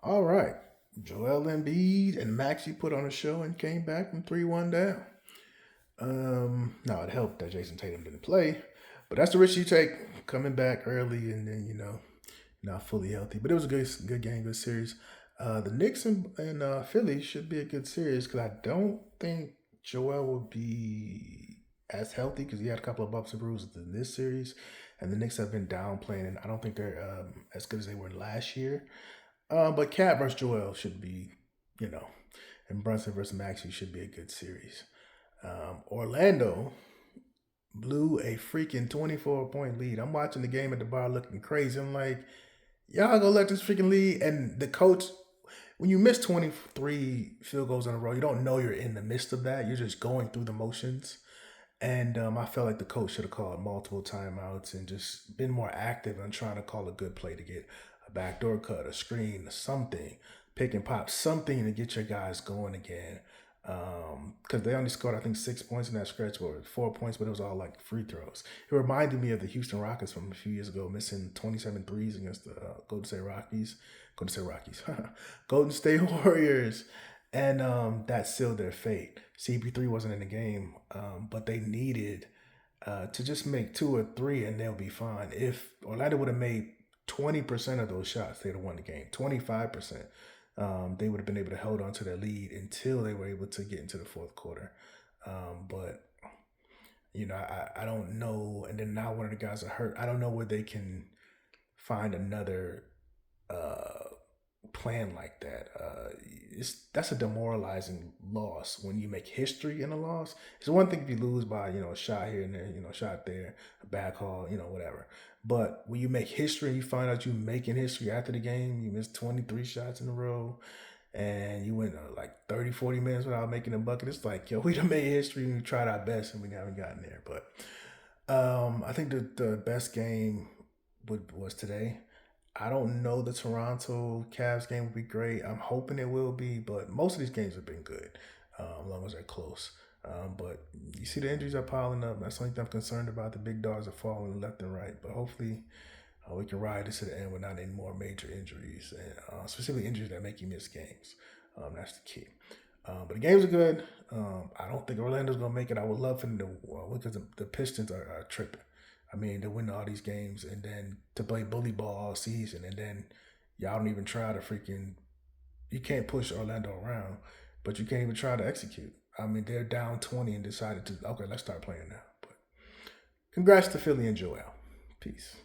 All right. Joel Embiid and Maxey put on a show and came back from 3-1 down. Now it helped that Jason Tatum didn't play, but that's the risk you take coming back early and then not fully healthy. But it was a good game, good series. The Knicks and Philly should be a good series because I don't think Joel will be as healthy because he had a couple of bumps and bruises in this series, and the Knicks have been downplaying, and I don't think they're as good as they were last year. But Cat versus Joel should be, you know, and Brunson versus Maxey should be a good series. Orlando blew a freaking 24-point lead. I'm watching the game at the bar looking crazy. I'm like, y'all gonna let this freaking lead? And the coach, when you miss 23 field goals in a row, you don't know you're in the midst of that. You're just going through the motions. And I felt like the coach should have called multiple timeouts and just been more active on trying to call a good play to get a backdoor cut, a screen, something, pick and pop, something to get your guys going again. Because they only scored, I think, 6 points in that stretch, or 4 points, but it was all like free throws. It reminded me of the Houston Rockets from a few years ago, missing 27 threes against the Golden State Rockies. Golden State Rockies. Golden State Warriors. And that sealed their fate. CP3 wasn't in the game, but they needed to just make two or three and they'll be fine. If Orlando would have made 20% of those shots, they'd have won the game. 25%. They would have been able to hold on to their lead until they were able to get into the fourth quarter. But I don't know. And then now one of the guys are hurt. I don't know where they can find another plan like that. That's a demoralizing loss when you make history in a loss. It's one thing if you lose by a shot here and there, shot there, a back haul, whatever. But when you make history and you find out you're making history after the game, you missed 23 shots in a row and you went like 30, 40 minutes without making a bucket. It's like, yo, we done made history and we tried our best and we haven't gotten there. But I think the best game was today. I don't know the Toronto Cavs game will be great. I'm hoping it will be, but most of these games have been good, as long as they're close. But you see the injuries are piling up. That's something I'm concerned about. The big dogs are falling left and right. But hopefully we can ride this to the end without any more major injuries, and specifically injuries that make you miss games. That's the key. But the games are good. I don't think Orlando's going to make it. I would love for them to because the Pistons are tripping. I mean, to win all these games and then to play bully ball all season, and then y'all don't even try to freaking. You can't push Orlando around, but you can't even try to execute. I mean, they're down 20 and decided to, okay, let's start playing now. But congrats to Philly and Joel. Peace.